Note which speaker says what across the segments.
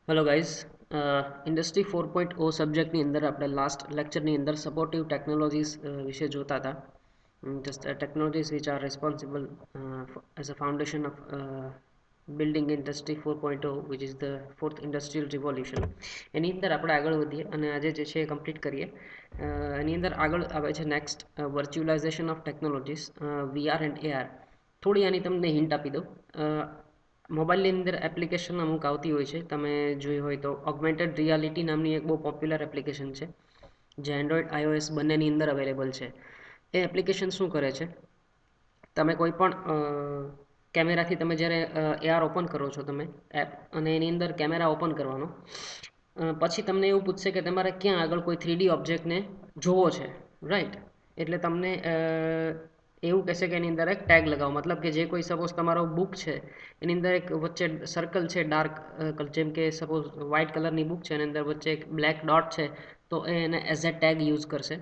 Speaker 1: Hello guys, industry 4.0 સબ્જેક્ટની અંદર આપણે last લેક્ચરની અંદર સપોર્ટિવ ટેકનોલોજીસ વિશે જોતા હતા. Just technologies which are responsible as a foundation of building industry 4.0 which is the fourth industrial revolution. એની અંદર આપણે આગળ વધીએ અને આજે જે છે એ કમ્પ્લીટ કરીએ. એની અંદર આગળ આવે છે next virtualization of technologies, VR and AR. થોડી આની તમને હિન્ટ આપી દઉં. મોબાઈલની અંદર એપ્લિકેશન અમુક આવતી હોય છે, તમે જોઈ હોય તો ઓગમેન્ટેડ રિયાલિટી નામની એક બહુ પોપ્યુલર એપ્લિકેશન છે જે એન્ડ્રોઈડ આઈઓએસ બંનેની અંદર અવેલેબલ છે. એ એપ્લિકેશન શું કરે છે, તમે કોઈ પણ કેમેરાથી તમે જ્યારે એઆર ઓપન કરો છો તમે એપ, અને એની અંદર કેમેરા ઓપન કરવાનો, પછી તમને એવું પૂછશે કે તમારે ક્યાં આગળ કોઈ 3D ઓબ્જેક્ટને જોવો છે, રાઈટ? એટલે તમને એવું કહેશે કે એની અંદર એક ટેગ લગાવો, મતલબ કે જે કોઈ સપોઝ તમારો બુક છે એની અંદર એક વચ્ચે સર્કલ છે ડાર્ક, જેમ કે સપોઝ વ્હાઇટ કલરની બુક છે એની અંદર વચ્ચે એક બ્લેક ડોટ છે, તો એ એને એઝ એ ટેગ યુઝ કરશે.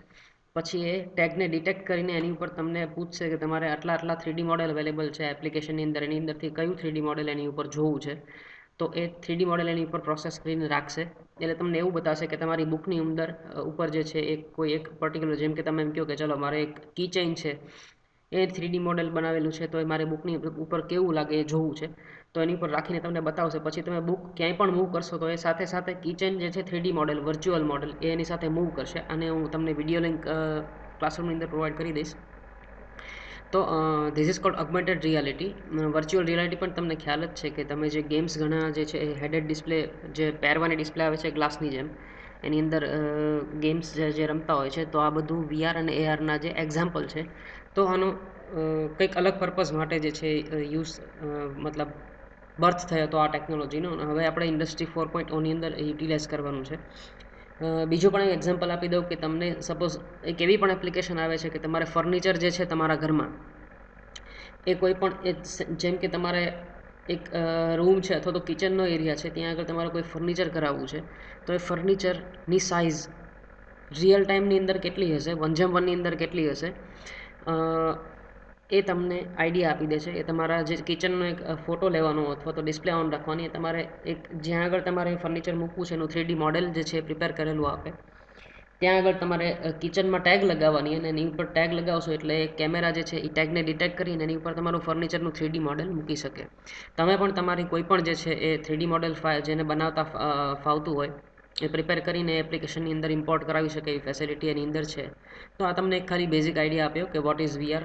Speaker 1: પછી એ ટેગને ડિટેક્ટ કરીને એની ઉપર તમને પૂછશે કે તમારે આટલા આટલા 3D મોડેલ અવેલેબલ છે એપ્લિકેશનની અંદર, એની અંદરથી કયું 3D મોડેલ એની ઉપર જોવું છે. તો એ 3D મોડેલ એની ઉપર પ્રોસેસ કરીને રાખશે. એટલે તમને એવું બતાવશે કે તમારી બુકની અંદર ઉપર જે છે એ કોઈ એક પર્ટિક્યુલર, જેમ કે તમે એમ કહો કે ચલો મારે એક કી ચેઇન છે, એ 3D મોડેલ બનાવેલું છે, તો એ મારે બુકની ઉપર કેવું લાગે એ જોવું છે. તો એની ઉપર રાખીને તમને બતાવશે. પછી તમે બુક ક્યાંય પણ મૂવ કરશો તો એ સાથે સાથે કિચન જે છે 3D મોડેલ, વર્ચ્યુઅલ મોડેલ, એ એની સાથે મૂવ કરશે. અને હું તમને વિડીયો લિંક ક્લાસરૂમની અંદર પ્રોવાઈડ કરી દઈશ. તો this is called augmented reality. Virtual reality પણ તમને ખ્યાલ જ છે કે તમે જે ગેમ્સ ઘણા જે છે એ હેડેડ ડિસ્પ્લે, જે પહેરવાની ડિસ્પ્લે આવે છે ગ્લાસની જેમ, એની અંદર ગેમ્સ જે રમતા હોય છે, તો આ બધું વીઆર અને એઆરના જે એક્ઝામ્પલ છે. તો આનો કંઈક અલગ પર્પઝ માટે જે છે યુઝ, મતલબ બર્થ થયો હતો આ ટેકનોલોજીનો. હવે આપણે ઇન્ડસ્ટ્રી 4.0ની અંદર યુટિલાઇઝ કરવાનું છે. બીજું પણ એક એક્ઝામ્પલ આપી દઉં કે તમને સપોઝ એક એવી પણ એપ્લિકેશન આવે છે કે તમારે ફર્નિચર જે છે તમારા ઘરમાં, એ કોઈ પણ જેમ કે તમારે એક રૂમ છે અથવા તો કિચનનો એરિયા છે, ત્યાં આગળ તમારે કોઈ ફર્નિચર કરાવવું છે, તો એ ફર્નિચરની સાઇઝ રિયલ ટાઈમની અંદર કેટલી હશે, 1:1ની અંદર કેટલી હશે, એ તમને આઈડિયા આપી દે છે. એ તમારા જે કિચનનો એક ફોટો લેવાનો અથવા તો ડિસ્પ્લે ઓન રાખવાની, તમારે એક જ્યાં આગળ તમારે ફર્નિચર મૂકવું છે એનું 3D મોડેલ જે છે પ્રિપેર કરેલું આપે. ત્યાં આગળ તમારે કિચનમાં ટેગ લગાવવાની, અને એની ઉપર ટેગ લગાવશો એટલે કેમેરા જે છે એ ટેગને ડિટેક્ટ કરીને એની ઉપર તમારું ફર્નિચરનું 3D મોડેલ મૂકી શકે. તમે પણ તમારી કોઈ પણ જે છે એ 3D મોડેલ જેને બનાવતા ફાવતું હોય એ પ્રિપેર કરીને એપ્લિકેશનની અંદર ઇમ્પોર્ટ કરાવી શકે એવી ફેસિલિટી એની અંદર છે. તો આ તમને એક ખાલી બેઝિક આઈડિયા આપ્યો કે what is VR,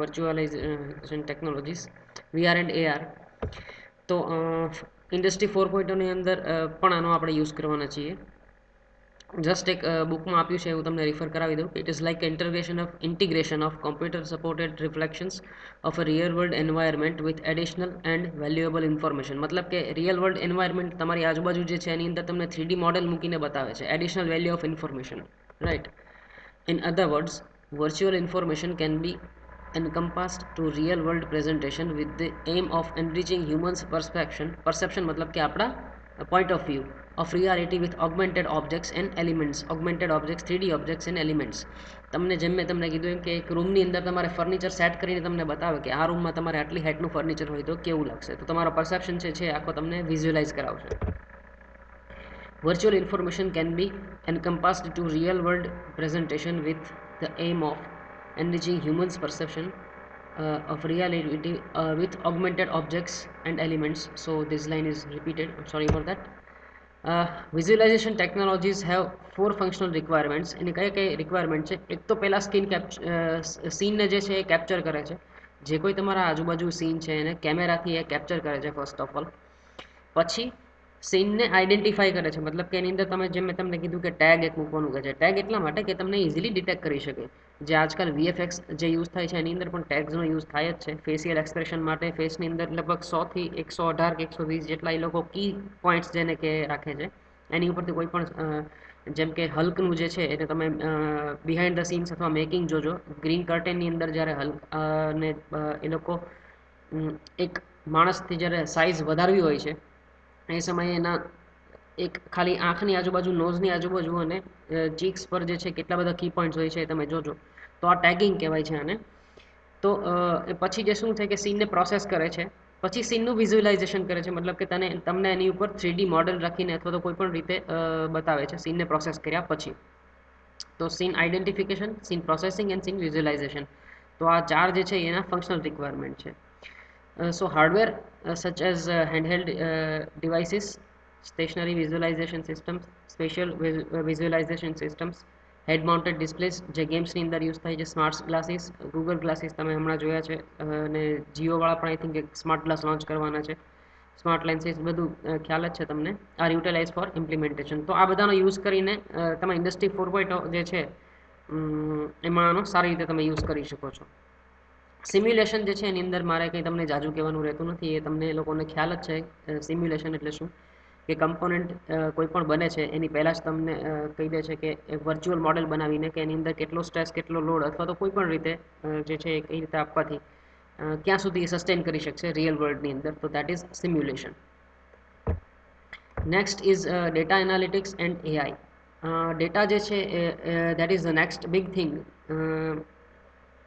Speaker 1: virtualization technologies, VR and AR. તો ઇન્ડસ્ટ્રી 4.0ની અંદર પણ આનો આપણે યુઝ કરવાના છીએ. જસ્ટ એક બુકમાં આપ્યું છે, હું તમને રિફર કરાવી દઉં. It is like integration of computer supported reflections of a real world environment with additional and valuable information. મતલબ કે રિયલ વર્લ્ડ એન્વાયરમેન્ટ તમારી આજુબાજુ જે છે એની અંદર તમને 3D મોડેલ મૂકીને બતાવે છે, additional value of information, right? In other words, virtual information can be encompassed to real world presentation with the aim of enriching humans perception मतलब કે આપણા point of view of reality with augmented objects and elements, augmented objects, 3D objects and elements. તમને જેમ મેં તમને કીધું એમ કે એક રૂમની અંદર તમારે ફર્નિચર સેટ કરીને તમને બતાવે કે આ રૂમમાં તમારે આટલી હાઇટનું ફર્નિચર હોય તો કેવું લાગશે, તો તમારો પરસેપ્શન છે આખો તમને વિઝ્યુઅલાઇઝ કરાવશે. Virtual information can be encompassed to real world presentation with the aim of enriching humans' perception of reality with augmented objects and elements. So this line is repeated, I'm sorry for that. Visualization technologies have 4 functional requirements. એની કઈ કઈ requirement છે? એક તો પહેલા સીનને જે છે એ capture કરે છે. જે કોઈ તમારા આજુબાજુ સીન છે એને કેમેરાથી એ કેપ્ચર કરે છે ફર્સ્ટ ઓફ ઓલ. પછી સીનને આઈડેન્ટિફાઈ કરે છે, મતલબ કે એની અંદર તમે જેમ મેં તમને કીધું કે ટેગ એક મૂકવાનું કહે છે. ટેગ એટલા માટે કે તમને ઇઝીલી ડિટેક્ટ કરી શકે. જે આજકાલ વીએફએક્સ જે યુઝ થાય છે એની અંદર પણ ટેગ્સનો યુઝ થાય જ છે. ફેશિયલ એક્સપ્રેશન માટે ફેસની અંદર લગભગ 100થી 118 કે 120 જેટલા એ લોકો કી પોઈન્ટ્સ જેને કે રાખે છે. એની ઉપરથી કોઈ પણ જેમ કે હલ્કનું જે છે એને તમે બિહાઇન્ડ ધ સીન્સ અથવા મેકિંગ જોજો. ગ્રીન કર્ટેનની અંદર જ્યારે હલ્ક ને એ લોકો એક માણસથી જ્યારે સાઇઝ વધારવી હોય છે એ સમયે એના એક ખાલી આંખની આજુબાજુ, નોઝની આજુબાજુ અને ચીક્સ પર જે છે કેટલા બધા કી પોઈન્ટ્સ હોય છે એ તમે જોજો. તો આ ટેગિંગ કહેવાય છે આને. તો એ પછી જે શું છે કે સીનને પ્રોસેસ કરે છે પછી સીનનું વિઝ્યુઅલાઇઝેશન કરે છે, મતલબ કે તમને એની ઉપર 3D મોડેલ રાખીને અથવા તો કોઈ પણ રીતે બતાવે છે સીનને પ્રોસેસ કર્યા પછી. તો scene identification, scene processing and scene visualisation, તો આ ચાર જે છે એના ફંક્શનલ રિક્વાયરમેન્ટ છે. So hardware such as handheld devices, stationary visualization systems, spatial visualization systems, head mounted displays જે ગેમ્સની અંદર યુઝ થાય છે, સ્માર્ટ ગ્લાસીસ, ગૂગલ ગ્લાસીસ તમે હમણાં જોયા છે, અને જીઓવાળા પણ આઈ થિંક એક સ્માર્ટ ગ્લાસ લોન્ચ કરવાના છે, સ્માર્ટ લેન્સીસ, બધું ખ્યાલ જ છે તમને, આર યુટિલાઇઝ ફોર ઇમ્પ્લિમેન્ટેશન. તો આ બધાનો યુઝ કરીને તમે ઇન્ડસ્ટ્રી 4.0 જે છે એમાં આનો સારી રીતે તમે યુઝ કરી શકો છો. સિમ્યુલેશન જે છે એની અંદર મારે કંઈ તમને જાજુ કહેવાનું રહેતું નથી, એ તમને એ લોકોને ખ્યાલ જ છે. સિમ્યુલેશન એટલે શું, કે કમ્પોનન્ટ કોઈ પણ બને છે એની પહેલાં જ તમને કહી દે છે કે વર્ચ્યુઅલ મોડેલ બનાવીને કે એની અંદર કેટલો સ્ટ્રેસ, કેટલો લોડ અથવા તો કોઈ પણ રીતે જે છે એ કઈ રીતે આપવાથી ક્યાં સુધી સસ્ટેન કરી શકશે રિયલ વર્લ્ડની અંદર, તો that is simulation. Next is data analytics and AI. Data જે છે that is the next big thing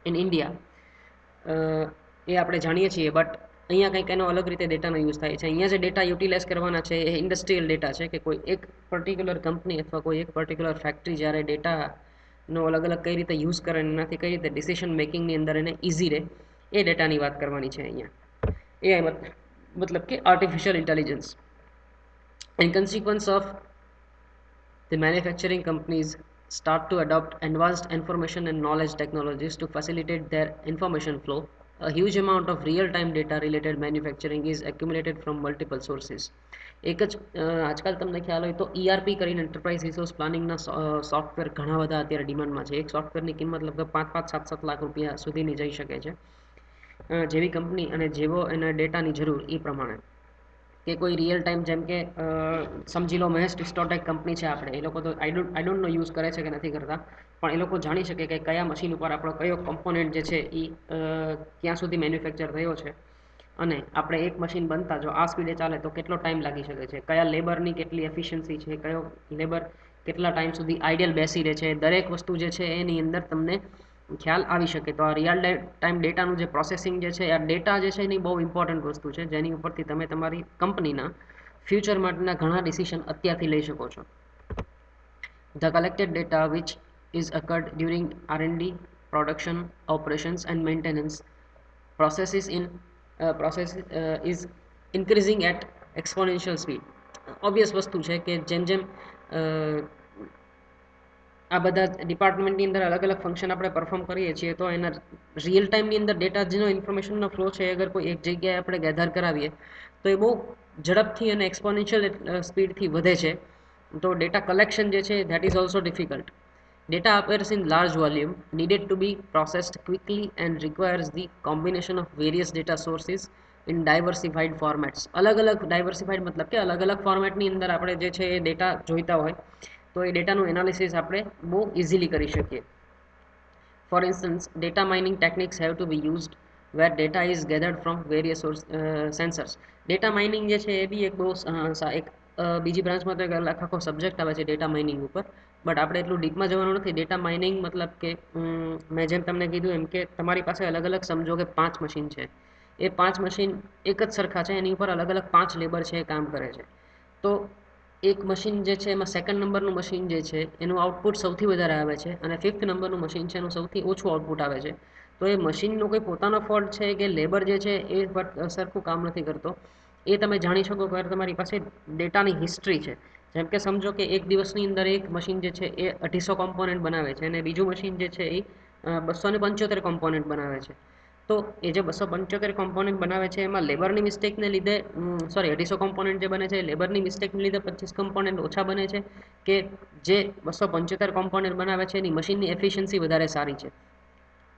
Speaker 1: in India. એ આપણે જાણીએ છીએ, બટ અહીંયા કંઈક એનો અલગ રીતે ડેટાનો યુઝ થાય છે. અહીંયા જે ડેટા યુટિલાઇઝ કરવાના છે એ ઇન્ડસ્ટ્રીયલ ડેટા છે, કે કોઈ એક પર્ટિક્યુલર કંપની અથવા કોઈ એક પર્ટિક્યુલર ફેક્ટરી જ્યારે ડેટાનો અલગ અલગ કઈ રીતે યુઝ કરે, એનાથી કઈ રીતે ડિસિઝન મેકિંગની અંદર એને ઇઝી રહે, એ ડેટાની વાત કરવાની છે અહીંયા. એઆઈ મતલબ કે artificial intelligence. In consequence of the manufacturing companies start to adopt advanced information and knowledge technologies to facilitate their information flow, a huge amount of real-time data related manufacturing is accumulated from multiple sources. એક જ આજકાલ તમને ખ્યાલ હોય તો ERP કરીને enterprise resource પ્લાનિંગના software ઘણા બધા અત્યારે ડિમાન્ડમાં છે. એક સોફ્ટવેરની કિંમત લગભગ 5-7 લાખ રૂપિયા સુધીની જઈ શકે છે. જેવી કંપની અને જેવો એના ડેટાની જરૂર એ પ્રમાણે, કે કોઈ રિયલ ટાઈમ, જેમ કે સમજી લો મહેશ ડિસ્ટોટેક કંપની છે આપણે, એ લોકો તો આઈ ડોન્ટ નો યુઝ કરે છે કે નથી કરતા, પણ એ લોકો જાણી શકે કે કયા મશીન ઉપર આપણો કયો કમ્પોનેન્ટ જે છે એ ક્યાં સુધી મેન્યુફેક્ચર થયો છે, અને આપણે એક મશીન બનતા જો આ સ્પીડે ચાલે તો કેટલો ટાઈમ લાગી શકે છે, કયા લેબરની કેટલી એફિશિયન્સી છે, કયો લેબર કેટલા ટાઈમ સુધી આઈડિયલ બેસી રહે છે, દરેક વસ્તુ જે છે એની અંદર તમને ખ્યાલ આવી શકે. તો આ રિયલ ટાઈમ ડેટાનું જે પ્રોસેસિંગ જે છે, આ ડેટા જે છે એની બહુ ઇમ્પોર્ટન્ટ વસ્તુ છે, જેની ઉપરથી તમે તમારી કંપનીના ફ્યુચર માટેના ઘણા ડિસિઝન અત્યારથી લઈ શકો છો. The collected data, which is occurred during R&D, production, operations and maintenance process is increasing at exponential speed. Obvious વસ્તુ છે કે જેમ જેમ આ બધા ડિપાર્ટમેન્ટની અંદર અલગ અલગ ફંક્શન આપણે પરફોર્મ કરીએ છીએ, તો એના રિયલ ટાઈમની અંદર ડેટા જેનો ઇન્ફોર્મેશનનો ફ્લો છે, અગર કોઈ એક જગ્યાએ આપણે ગેધર કરાવીએ તો એ બહુ ઝડપથી અને એક્સપોનેન્શિયલ સ્પીડથી વધે છે. તો ડેટા કલેક્શન જે છે that is also difficult. Data appears in large volume, needed to be processed quickly and requires the combination of various data sources in diversified formats. અલગ અલગ ડાયવર્સિફાઈડ મતલબ કે અલગ અલગ ફોર્મેટની અંદર આપણે જે છે એ ડેટા જોઈતા હોય તો એ ડેટાનું એનાલિસિસ આપણે બહુ ઇઝીલી કરી શકીએ. For instance, data mining techniques have to be used where data is gathered from various sensors. Data mining જે છે એ બી એક બહુ એક બીજી બ્રાન્ચમાં તો એક આખો સબ્જેક્ટ આવે છે ડેટા માઇનિંગ ઉપર, બટ આપણે એટલું ડીપમાં જવાનું નથી. ડેટા માઇનિંગ મતલબ કે મેં જેમ તમને કીધું એમ કે તમારી પાસે અલગ અલગ સમજો કે 5 મશીન છે, એ 5 મશીન એક જ સરખા છે, એની ઉપર અલગ અલગ 5 લેબર છે એ કામ કરે છે. તો એક મશીન જે છે એમાં સેકન્ડ નંબરનું મશીન જે છે એનું આઉટપુટ સૌથી વધારે આવે છે, અને 5th નંબરનું મશીન છે એનું સૌથી ઓછું આઉટપુટ આવે છે. તો એ મશીનનો કોઈ પોતાનો ફોલ્ટ છે કે લેબર જે છે એ સરખું કામ નથી કરતો, એ તમે જાણી શકો કે તમારી પાસે ડેટાની હિસ્ટ્રી છે. જેમ કે સમજો કે એક દિવસની અંદર એક મશીન જે છે એ 250 કોમ્પોનન્ટ બનાવે છે, અને બીજું મશીન જે છે એ 275 કોમ્પોનન્ટ બનાવે છે. તો એ જે 275 કોમ્પોનન્ટ બનાવે છે એમાં લેબરની મિસ્ટેકને લીધે 250 કોમ્પોનન્ટ જે બને છે લેબરની મિસ્ટેકને લીધે 25 કોમ્પોનન્ટ ઓછા બને છે, કે જે 275 કોમ્પોનન્ટ બનાવે છે એની મશીનની એફિશિયન્સી વધારે સારી છે.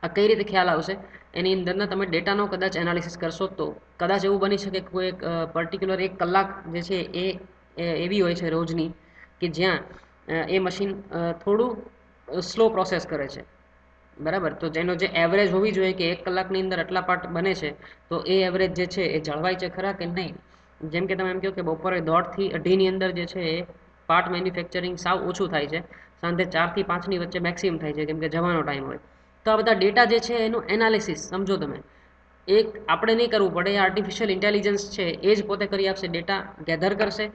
Speaker 1: આ કઈ રીતે ખ્યાલ આવશે, એની અંદરના તમે ડેટાનો કદાચ એનાલિસિસ કરશો તો કદાચ એવું બની શકે કે કોઈ એક પર્ટિક્યુલર 1 કલાક જે છે એ એવી હોય છે રોજની કે જ્યાં એ મશીન થોડું સ્લો પ્રોસેસ કરે છે, બરાબર. તો જેનો જે એવરેજ હોવી જોઈએ કે 1 કલાકની અંદર આટલા પાર્ટ બને છે, તો એ એવરેજ જે છે એ જળવાય છે ખરા કે નહીં. જેમ કે તમે એમ કહો કે બપોરે 1:30 થી 2:30ની અંદર જે છે એ પાર્ટ મેન્યુફેક્ચરિંગ સાવ ઓછું થાય છે, સાંજે 4 થી 5ની વચ્ચે મેક્સિમમ થાય છે, કેમ કે જવાનો ટાઈમ હોય. તો આ બધા ડેટા જે છે એનું એનાલિસિસ સમજો તમે, એક આપણે નહીં કરવું પડે, આર્ટિફિશિયલ ઇન્ટેલિજન્સ છે એ જ પોતે કરી આપશે, ડેટા ગેધર કરશે,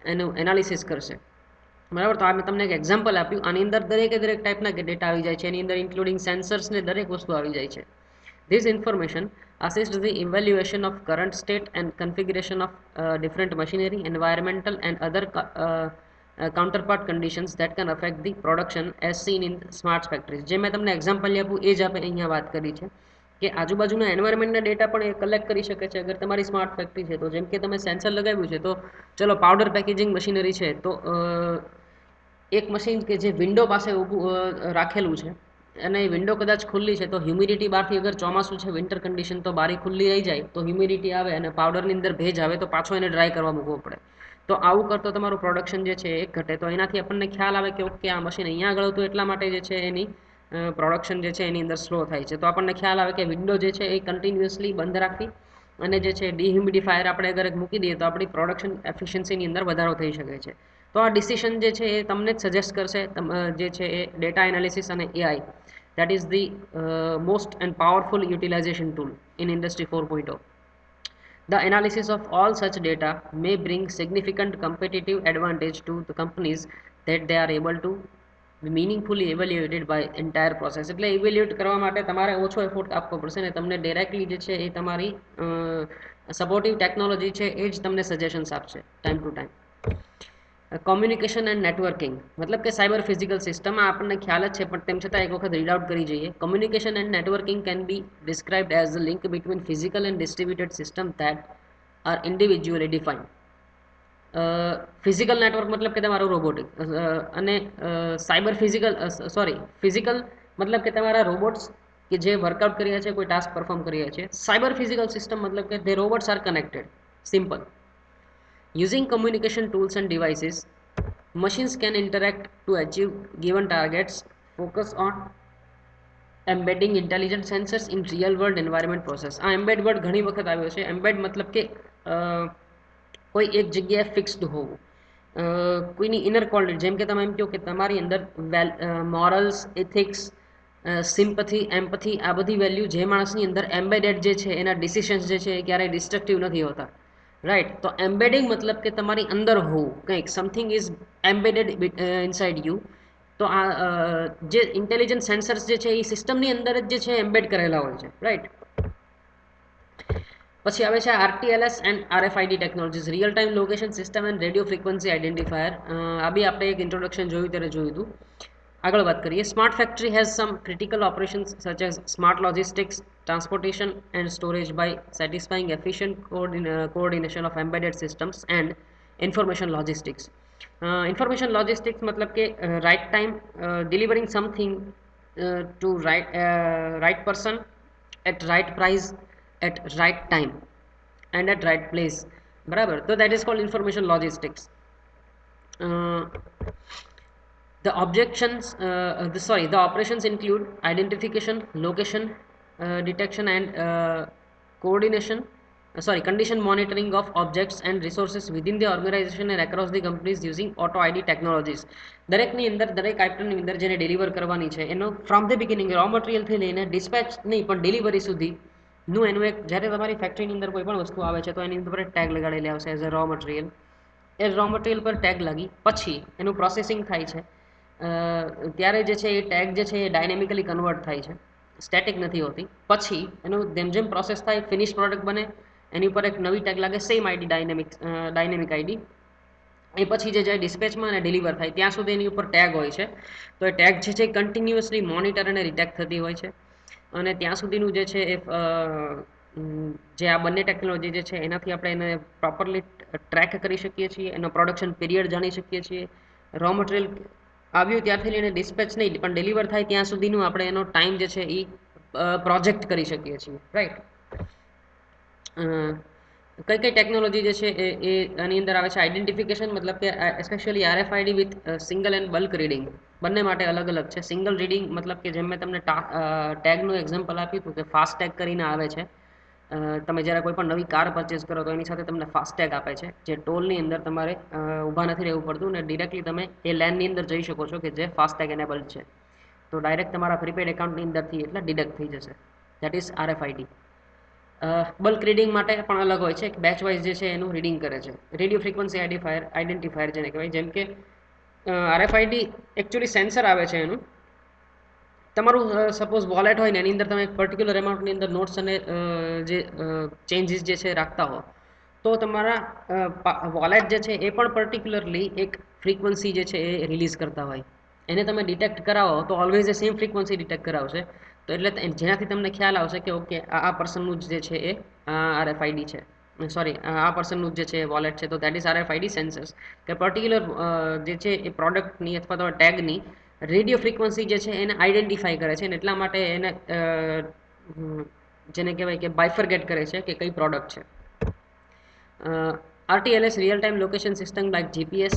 Speaker 1: એનું એનાલિસિસ કરશે, બરાબર. તો આ મેં તમને એક એક્ઝામ્પલ આપ્યું, આની અંદર દરેકે દરેક ટાઈપના ડેટા આવી જાય છે, એની અંદર ઇન્ક્લુડિંગ સેન્સર્સ ને દરેક વસ્તુ આવી જાય છે. This information assists the evaluation of current state and configuration of different machinery, environmental and other counterpart conditions that can affect the production as seen in smart factories. જે મેં તમને એક્ઝામ્પલ આપ્યું એ જ આપણે અહીંયા વાત કરી છે કે આજુબાજુના એન્વાયરમેન્ટના ડેટા પણ એ કલેક્ટ કરી શકે છે અગર તમારી સ્માર્ટ ફેક્ટરી છે તો. જેમ કે તમે સેન્સર લગાવ્યું છે તો ચલો પાવડર પેકેજિંગ મશીનરી છે તો એક મશીન કે જે વિન્ડો પાસે ઊભું રાખેલું છે અને એ વિન્ડો કદાચ ખુલ્લી છે તો હ્યુમિડિટી બહારથી અગર ચોમાસું છે વિન્ટર કન્ડિશન તો બારી ખુલ્લી રહી જાય તો હ્યુમિડિટી આવે અને પાવડરની અંદર ભેજ આવે તો પાછો એને ડ્રાય કરવા મૂકવો પડે. તો આવું કરતો તમારું પ્રોડક્શન જે છે એ ઘટે. તો એનાથી આપણને ખ્યાલ આવે કે ઓકે આ મશીન અહીંયા આગળ હતું એટલા માટે જે છે એની પ્રોડક્શન જે છે એની અંદર સ્લો થાય છે. તો આપણને ખ્યાલ આવે કે વિન્ડો જે છે એ કન્ટિન્યુઅસલી બંધ રાખવી અને જે છે ડિહ્યુમિડિફાયર આપણે અગર મૂકી દઈએ તો આપણી પ્રોડક્શન એફિશિયન્સીની અંદર વધારો થઈ શકે છે. તો આ ડિસિશન જે છે એ તમને જ સજેસ્ટ કરશે જે છે એ ડેટા એનાલિસિસ અને AI, that is the most and powerful utilization tool in industry 4.0. The analysis of all such data may bring significant competitive advantage to the companies that they are able to be meaningfully evaluated by entire process. એટલે evaluate કરવા માટે તમારે ઓછો effort આપવો પડશે ને તમને directly જે છે એ તમારી સપોર્ટિવ ટેકનોલોજી છે એ જ તમને સજેશન્સ આપશે time to time. Communication and networking મતલબ કે સાયબર ફિઝિકલ સિસ્ટમ આપણને ખ્યાલ જ છે પણ તેમ છતાં એક વખત રીડ આઉટ કરી જઈએ. Communication and networking can be described as the link between physical and distributed system that are individually defined. Physical network મતલબ કે તમારું રોબોટિક અને સાયબર ફિઝિકલ ફિઝિકલ મતલબ કે તમારા રોબોટ્સ કે જે વર્કઆઉટ કરી રહ્યા છે કોઈ ટાસ્ક પરફોર્મ કરી રહ્યા છે. સાયબર ફિઝિકલ સિસ્ટમ મતલબ કે the robots are connected. Simple. Using communication tools and devices, machines can interact to achieve given targets. Focus on embedding intelligent sensors in real world environment process. આ embed word ઘણી વખત આવ્યો છે. Embed મતલબ કે કોઈ એક જગ્યાએ ફિક્સ્ડ હોવું, કોઈની ઇનર ક્વોલિટી, જેમ કે તમે એમ કહો કે તમારી અંદર મોરલ્સ, એથિક્સ, સિમ્પથી, એમ્પથી આ બધી વેલ્યુ જે માણસની અંદર એમ્બેડેડ જે છે એના ડિસિશન્સ જે છે એ ક્યારેય ડિસ્ટ્રક્ટિવ નથી હોતા, રાઈટ. તો એમ્બેડિંગ મતલબ કે તમારી અંદર હોવું, કંઈક something is embedded inside you. તો આ જે ઇન્ટેલિજન્ટ સેન્સર્સ જે છે એ સિસ્ટમની અંદર જ જે છે એમ્બેડ કરેલા હોય છે, રાઈટ. પછી આવે છે RTLS and RFID technologies, real time location system and radio frequency identifier. આ બી આપણે એક ઇન્ટ્રોડક્શન જોયું ત્યારે જોયું હતું. આગળ વાત કરીએ. Smart factory has some critical operations such as smart logistics, transportation and storage by satisfying efficient coordination of embedded systems and information logistics. Information logistics મતલબ કે right time delivering something to right person at right price at right time and at right place, બરાબર. તો that is called information logistics. The operations include identification, location detection and coordination, condition monitoring of objects and resources within the organization and across the companies using auto ID technologies. દરેકની અંદર દરેક આઇટમની અંદર જેને deliver કરવાની છે એનો from the beginning row મટીરિયલથી લઈને dispatch નહીં પણ ડિલિવરી સુધી નું એનું એક, જ્યારે તમારી ફેક્ટરીની અંદર કોઈ પણ વસ્તુ આવે છે તો એની અંદર ટેગ લગાડેલી આવશે as a raw material. A raw material પર ટેગ લાગી પછી એનું પ્રોસેસિંગ થાય છે ત્યારે જે છે એ ટેગ જે છે એ ડાયનેમિકલી કન્વર્ટ થાય છે, સ્ટેટિક નથી હોતી. પછી એનું જેમ જેમ પ્રોસેસ થાય ફિનિશ પ્રોડક્ટ બને એની ઉપર એક નવી ટેગ લાગે, સેમ આઈડી ડાયનેમિક આઈડી. એ પછી જે જાય ડિસ્પેચમાં અને ડિલિવર થાય ત્યાં સુધી એની ઉપર ટેગ હોય છે. તો એ ટેગ જે છે એ કન્ટિન્યુઅસલી મોનિટર અને રિટેક્ટ થતી હોય છે અને ત્યાં સુધીનું જે છે એ જે આ બંને ટેકનોલોજી જે છે એનાથી આપણે એને પ્રોપરલી ટ્રેક કરી શકીએ છીએ, એનો પ્રોડક્શન પીરિયડ જાણી શકીએ છીએ, રો મટીરિયલ આવ્યું ત્યારથી લઈને ડિસ્પેચ નહીં પણ ડિલિવર થાય ત્યાં સુધીનું આપણે એનો ટાઈમ જે છે એ પ્રોજેક્ટ કરી શકીએ છીએ, રાઈટ. કઈ કઈ ટેકનોલોજી જે છે એ આની અંદર આવે છે. આઈડેન્ટિફિકેશન મતલબ કે especially RFID with single and bulk reading, બંને માટે અલગ અલગ છે. સિંગલ રીડિંગ મતલબ કે જેમ મેં તમને ટેગનું એક્ઝામ્પલ આપ્યું હતું કે ફાસ્ટ ટેગ કરીને આવે છે. તમે જ્યારે કોઈ પણ નવી કાર પરચેસ કરો તો એની સાથે તમને ફાસ્ટેગ આપે છે, જે ટોલની અંદર તમારે ઊભા નથી રહેવું પડતું ને ડિરેક્ટલી તમે એ લેનની અંદર જઈ શકો છો કે જે ફાસ્ટેગ એનેબલ્ડ છે. તો ડાયરેક્ટ તમારા પ્રીપેડ એકાઉન્ટની અંદરથી એટલે ડિડક્ટ થઈ જશે. That is RFID. Bulk reading માટે પણ અલગ હોય છે, બેચ વાઇઝ જે છે એનું રીડિંગ કરે છે. રેડિયો ફ્રીક્વન્સી આઈડેન્ટિફાયર જેને કહેવાય, જેમ કે આરએફઆઈડી એકચ્યુઅલી સેન્સર આવે છે એનું. તમારું સપોઝ વોલેટ હોય ને એની અંદર તમે એક પર્ટિક્યુલર એમાઉન્ટની અંદર નોટ્સ અને જે ચેન્જીસ જે છે રાખતા હો, તો તમારા વોલેટ જે છે એ પણ પર્ટિક્યુલરલી એક ફ્રીક્વન્સી જે છે એ રિલીઝ કરતા હોય. એને તમે ડિટેક્ટ કરાવો તો ઓલવેઝ એ સેમ ફ્રીક્વન્સી ડિટેક્ટ કરાવશે. તો એટલે જેનાથી તમને ખ્યાલ આવશે કે ઓકે આ પર્સનનું જે છે એ આરએફઆઈડી છે, સોરી આ પર્સનનું જે છે વોલેટ છે, તો દેટ ઇઝ આરએફઆઈડી સેન્સર્સ. કે પર્ટિક્યુલર જે છે એ પ્રોડક્ટની અથવા તો ટેગની રેડિયો ફ્રીક્વન્સી જે છે એને આઈડેન્ટિફાઈ કરે છે, અને એટલા માટે એને જેને કહેવાય કે બાયફર્ગેટ કરે છે કે કઈ પ્રોડક્ટ છે. RTLS real time location system like GPS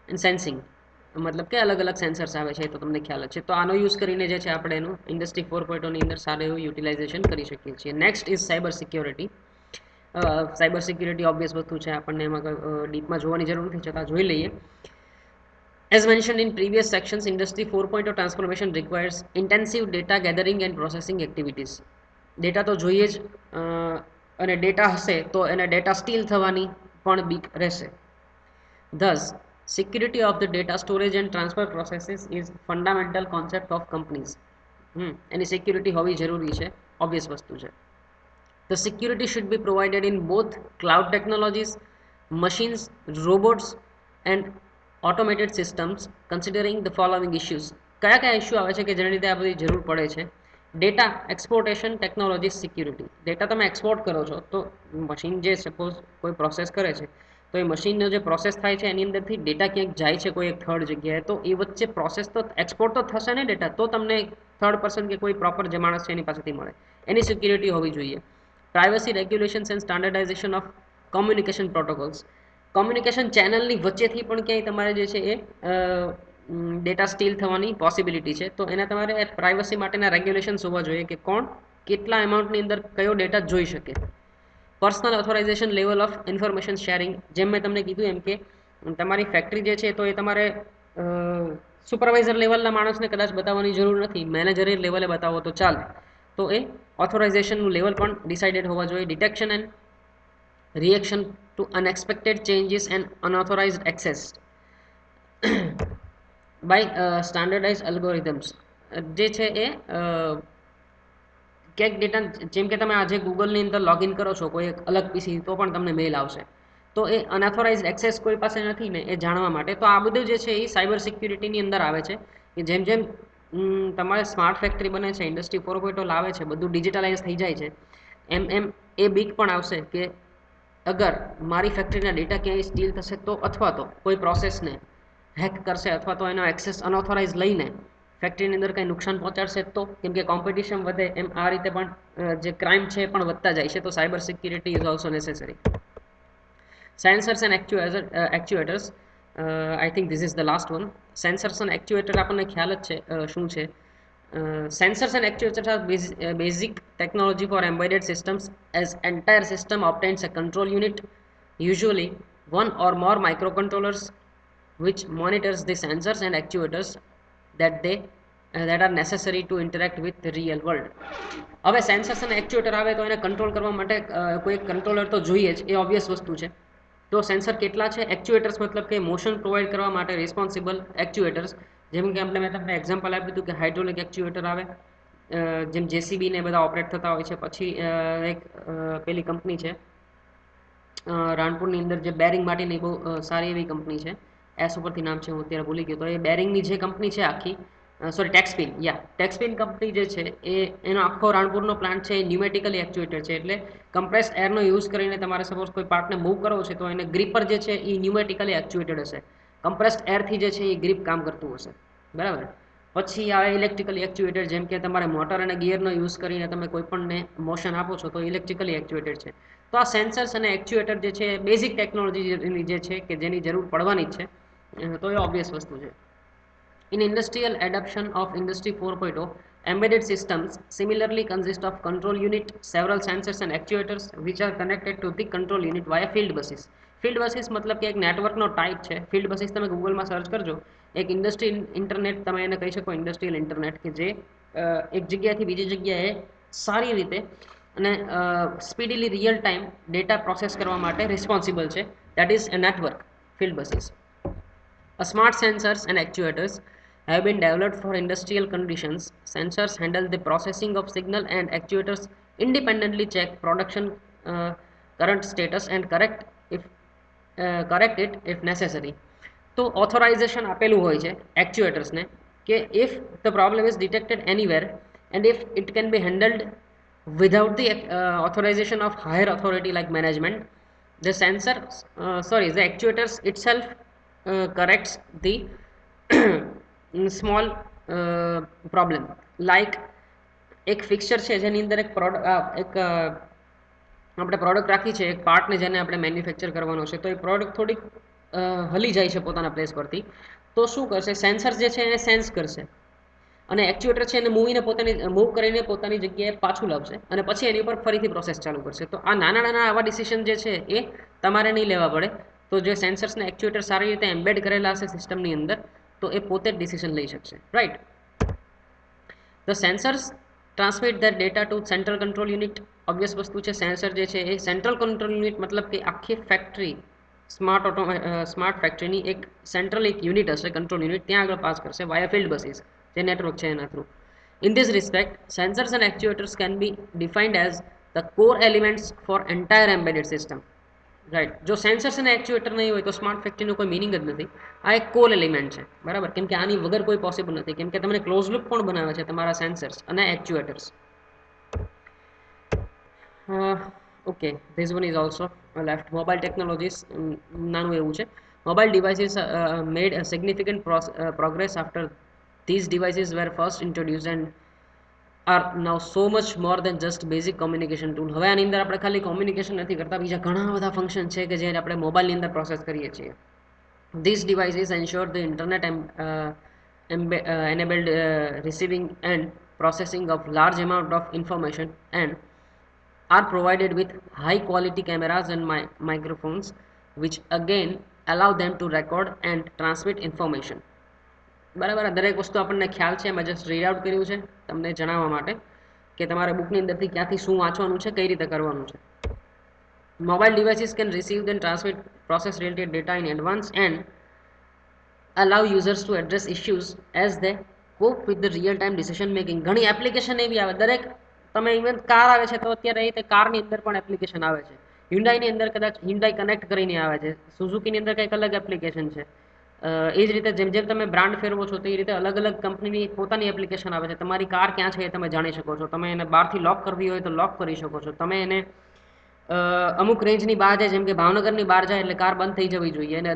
Speaker 1: and sensing, મતલબ કે અલગ અલગ સેન્સર્સ આવે છે, તો તમને ખ્યાલ જ છે. તો આનો યુઝ કરીને જે છે આપણે એનું ઇન્ડસ્ટ્રી 4.0 ની અંદર સારું એવું યુટિલાઇઝેશન કરી શકીએ છીએ. Next is cyber security. Cyber security obvious વસ્તુ છે, આપણને એમાં ડીપમાં જોવાની જરૂર નથી, છતાં જોઈ લઈએ. As mentioned in previous sections, Industry 4.0 transformation requires intensive data gathering and processing activities. Data તો જોઈએ જ, અને ડેટા હશે તો એને ડેટા સ્ટીલ થવાની પણ બીક રહેશે. Thus, security of the data storage and transfer processes is fundamental concept of companies. Any security હોવી જરૂરી છે, ઓબ્વિયસ વસ્તુ છે. The security should be provided in both cloud technologies, machines, robots, and automated systems, considering the following issues. કયા કયા issue આવે છે કે જેની રીતે આ બધી જરૂર પડે છે? Data exportation technology security. Data તમે એક્સપોર્ટ કરો છો તો મશીન જે સપોઝ કોઈ પ્રોસેસ કરે છે, તો એ મશીનનો જે પ્રોસેસ થાય છે એની અંદરથી ડેટા ક્યાંક જાય છે કોઈ એક થર્ડ જગ્યાએ, તો એ વચ્ચે પ્રોસેસ તો એક્સપોર્ટ તો થશે ને ડેટા, તો તમને થર્ડ પર્સન કે કોઈ પ્રોપર જે માણસ છે એની પાસેથી મળે. એની સિક્યુરિટી હોવી જોઈએ. Privacy regulations and standardisation of communication protocols. Communication ચેનલની વચ્ચેથી પણ ક્યાંય તમારે જે છે એ ડેટા સ્ટીલ થવાની પોસિબિલિટી છે, તો એના તમારે પ્રાઇવસી માટેના રેગ્યુલેશન્સ હોવા જોઈએ કે કોણ કેટલા એમાઉન્ટની અંદર કયો ડેટા જોઈ શકે. Personal authorisation level of information sharing. જેમ મેં તમને કીધું એમ કે તમારી ફેક્ટરી જે છે તો એ તમારે સુપરવાઇઝર લેવલના માણસને કદાચ બતાવવાની જરૂર નથી, મેનેજરી લેવલે બતાવો તો ચાલે. તો એ ઓથોરાઇઝેશનનું લેવલ પણ ડિસાઇડેડ હોવા જોઈએ. Detection and reaction to unexpected changes and unauthorised access by standardise algorithms. જે છે એ ક્યાંક ડેટા, જેમ કે તમે આજે ગૂગલની અંદર લોગિન કરો છો કોઈ એક અલગ પીસી, તો પણ તમને મેલ આવશે. તો એ અનઓથોરાઇઝડ એક્સેસ કોઈ પાસે નથી ને એ જાણવા માટે. તો આ બધું જે છે એ સાયબર સિક્યુરિટીની અંદર આવે છે, કે જેમ જેમ તમારે સ્માર્ટ ફેક્ટરી બને છે, ઇન્ડસ્ટ્રી 4.0 લાવે છે, બધું ડિજિટલાઇઝ થઈ જાય છે, એમ એમ એ બીક પણ આવશે કે અગર મારી ફેક્ટરીના ડેટા ક્યાંય સ્ટીલ થશે તો, અથવા તો કોઈ પ્રોસેસને હેક કરશે અથવા તો એનો એક્સેસ અનઓથોરાઇઝ લઈને ફેક્ટરીની અંદર કંઈ નુકસાન પહોંચાડશે તો, કેમ કે કોમ્પિટિશન વધે એમ આ રીતે પણ જે ક્રાઇમ છે એ પણ વધતા જાય છે. તો cyber security is also necessary. Sensors and actuators. I think this is the last one. Sensors and actuator આપણને ખ્યાલ જ છે શું છે. Sensors and actuators are basic technology for embedded systems, as entire system obtains a control unit, usually one or more microcontrollers, which monitors the sensors and actuators that are necessary to interact with the real world. હવે sensors અને actuator આવે તો એને control કરવા માટે કોઈ controller તો જોઈએ જ, એ ઓબ્વિયસ વસ્તુ છે. તો સેન્સર કેટલા છે? એક્ચ્યુએટર્સ મતલબ કે મોશન પ્રોવાઈડ કરવા માટે રિસ્પોન્સિબલ એક્ચ્યુએટર્સ. જેમ કે મેં તમને એક્ઝામ્પલ આપ્યું હતું કે હાઇડ્રોલિક એક્ચ્યુએટર આવે, જેમ જેસીબી ને બધા ઓપરેટ થતા હોય છે. પછી એક પેલી કંપની છે રાણપુરની અંદર જે બેરિંગ માટેની બહુ સારી એવી કંપની છે, એસ ઉપરથી નામ છે હું અત્યારે ભૂલી ગયો. તો એ બેરિંગની જે કંપની છે આખી, સોરી ટેક્સપિન, ટેક્સપિન કંપની જે છે એનો આખો રાણપુરનો પ્લાન્ટ છે એ ન્યુમેટિકલી એક્ચ્યુએટર છે. એટલે કમ્પ્રેસ્ડ એરનો યુઝ કરીને તમારે સપોઝ કોઈ પાર્ટને મૂવ કરવો છે તો એને ગ્રીપર જે છે એ ન્યુમેટિકલી એક્ચ્યુએટેડ હશે. કમ્પ્રેસ્ડ એરથી જે છે એ ગ્રીપ કામ કરતું હશે, બરાબર. પછી આવે ઇલેક્ટ્રિકલી એક્ચ્યુએટેડ. જેમ કે તમારે મોટર અને ગિયરનો યુઝ કરીને તમે કોઈ પણને મોશન આપો છો તો ઇલેક્ટ્રિકલી એક્ચ્યુએટેડ છે. તો આ સેન્સર્સ અને એક્ચ્યુએટર જે છે બેઝિક ટેકનોલોજી જે છે કે જેની જરૂર પડવાની જ છે, તો એ ઓબ્વિયસ વસ્તુ છે. In industrial adoption of Industry 4.0, embedded systems similarly consist of control unit, several sensors and actuators which are connected to the control unit via field buses. Field buses મતલબ કે એક નેટવર્કનો ટાઈપ છે. ફિલ્ડ બસીસ તમે ગૂગલમાં search કરજો, એક industry internet તમે એને કહી શકો, ઇન્ડસ્ટ્રીયલ ઇન્ટરનેટ, કે જે એક જગ્યાએથી બીજી જગ્યાએ સારી રીતે અને સ્પીડીલી રિયલ ટાઈમ ડેટા પ્રોસેસ કરવા માટે રિસ્પોન્સિબલ છે. That is a network field buses. Smart sensors and actuators have been developed for industrial conditions. Sensors handle the processing of signal and actuators independently check production current status and correct it if necessary. તો authorisation આપેલું હોય છે એક્ચ્યુએટર્સને કે if the problem is detected anywhere and if it can be handled without the authorization of higher authority like management, the sensor the actuators itself corrects the small problem. Like એક fixture છે જેની અંદર એક આપણે product રાખી છે એક પાર્ટને જેને આપણે મેન્યુફેક્ચર કરવાનો છે, તો એ પ્રોડક્ટ થોડીક હલી જાય છે પોતાના પ્લેસ પરથી, તો શું કરશે સેન્સર જે છે એને સેન્સ કરશે અને એક્ચ્યુએટર છે એને મૂવ કરીને પોતાની જગ્યાએ પાછું લાવશે અને પછી એની ઉપર ફરીથી પ્રોસેસ ચાલુ કરશે. તો આ નાના નાના આવા ડિસિઝન જે છે એ તમારે નહીં લેવા પડે. તો જે સેન્સર્સને એક્ચ્યુએટર સારી રીતે એમ્બેડ કરેલા હશે સિસ્ટમની અંદર તો એ પોતે જ ડિસિઝન લઈ શકશે, right. The sensors transmit the data to central control unit. Obvious વસ્તુ છે સેન્સર જે છે એ સેન્ટ્રલ કંટ્રોલ યુનિટ મતલબ કે આખી ફેક્ટરી સ્માર્ટ ફેક્ટરીની એક સેન્ટ્રલ એક યુનિટ હશે કંટ્રોલ યુનિટ, ત્યાં આગળ પાસ કરશે વાયા ફિલ્ડ બસીસ જે નેટવર્ક છે એના through. In this respect, sensors and actuators can be defined as the core elements for entire embedded system. Right. જો સેન્સર્સ અને એક્ચ્યુએટર નહીં હોય તો સ્માર્ટ ફેક્ટરીનો કોઈ મિનિંગ જ નથી. આ એક કોર એલિમેન્ટ છે, બરાબર, કેમ કે આની વગર કોઈ પોસિબલ નથી, કેમ કે તમને ક્લોઝ લૂપ કોણ બનાવે છે તમારા સેન્સર્સ અને actuators. Okay, this one is also left. Mobile technologies નાનું એવું છે. Mobile devices made a significant progress after these devices were first introduced and are now so much more than just basic communication tool. હવે આની અંદર આપણે ખાલી communication નથી કરતા, બીજા ઘણા બધા ફંક્શન છે કે જે આપણે મોબાઈલની અંદર પ્રોસેસ કરીએ છીએ. These devices ensure the internet enabled receiving and processing of large amount of information and are provided with high quality cameras and microphones which again allow them to record and transmit information. બરાબર, દરેક વસ્તુ આપણને ખ્યાલ છે, એમાં just read out કર્યું છે તમને જણાવવા માટે કે તમારે બુકની અંદરથી ક્યાંથી શું વાંચવાનું છે, કઈ રીતે કરવાનું છે. Mobile devices can receive and transmit process related data in advance and allow users to address issues as they cope with the real time decision making. ઘણી એપ્લિકેશન એવી આવે, દરેક તમે ઇવન કાર આવે છે તો અત્યારે એ રીતે કારની અંદર પણ એપ્લિકેશન આવે છે. હ્યુન્ડાઈની અંદર કદાચ હ્યુન્ડાઈ કનેક્ટ કરીને આવે છે, સુઝુકીની અંદર કંઈક અલગ એપ્લિકેશન છે. એ જ રીતે જેમ જેમ તમે બ્રાન્ડ ફેરવો છો તો એ રીતે અલગ અલગ કંપનીની પોતાની એપ્લિકેશન આવે છે. તમારી કાર ક્યાં છે એ તમે જાણી શકો છો. તમે એને બહારથી લોક કરવી હોય તો લોક કરી શકો છો. તમે એને અમુક રેન્જની બહાર જાય, જેમ કે ભાવનગરની બહાર જાય એટલે કાર બંધ થઈ જવી જોઈએ અને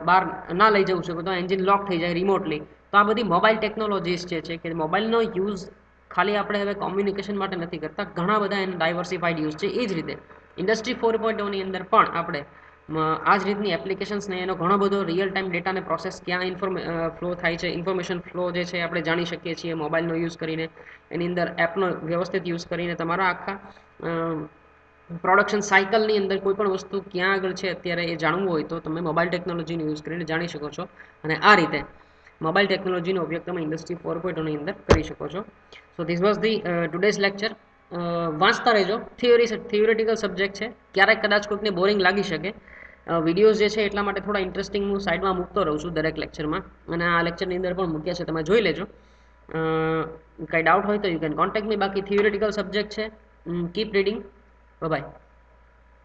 Speaker 1: બહાર ના લઈ જવું શકો તો એન્જિન લોક થઈ જાય રિમોટલી. તો આ બધી મોબાઈલ ટેકનોલોજીસ જે છે કે મોબાઈલનો યુઝ ખાલી આપણે હવે કોમ્યુનિકેશન માટે નથી કરતા, ઘણા બધા એના ડાયવર્સિફાઈડ યુઝ છે. એ જ રીતે ઇન્ડસ્ટ્રી 4.0ની અંદર પણ આપણે આ જ રીતની એપ્લિકેશન્સને એનો ઘણો બધો રિયલ ટાઈમ ડેટાને પ્રોસેસ ક્યાં ફ્લો થાય છે, ઇન્ફોર્મેશન ફ્લો જે છે આપણે જાણી શકીએ છીએ મોબાઈલનો યુઝ કરીને, એની અંદર એપનો વ્યવસ્થિત યુઝ કરીને તમારા આખા પ્રોડક્શન સાયકલની અંદર કોઈ પણ વસ્તુ ક્યાં આગળ છે અત્યારે એ જાણવું હોય તો તમે મોબાઈલ ટેકનોલોજીનો યુઝ કરીને જાણી શકો છો. અને આ રીતે મોબાઈલ ટેકનોલોજીનો ઉપયોગ તમે ઇન્ડસ્ટ્રી 4.0ની અંદર કરી શકો છો. So this was the today's lecture. વાંચતા રહેજો, થિયોરિટિકલ સબ્જેક્ટ છે, ક્યારેક કદાચ કોઈકને બોરિંગ લાગી શકે. વિડીયોઝ જે છે એટલા માટે થોડા ઇન્ટરેસ્ટિંગ હું સાઈડમાં મૂકતો રહું છું દરેક લેક્ચરમાં, અને આ લેક્ચરની અંદર પણ મૂક્યા છે, તમે જોઈ લેજો. કંઈ ડાઉટ હોય તો યુ કેન કોન્ટેક્ટ મી. બાકી થિયોરિટિકલ સબ્જેક્ટ છે. Keep reading. બાય.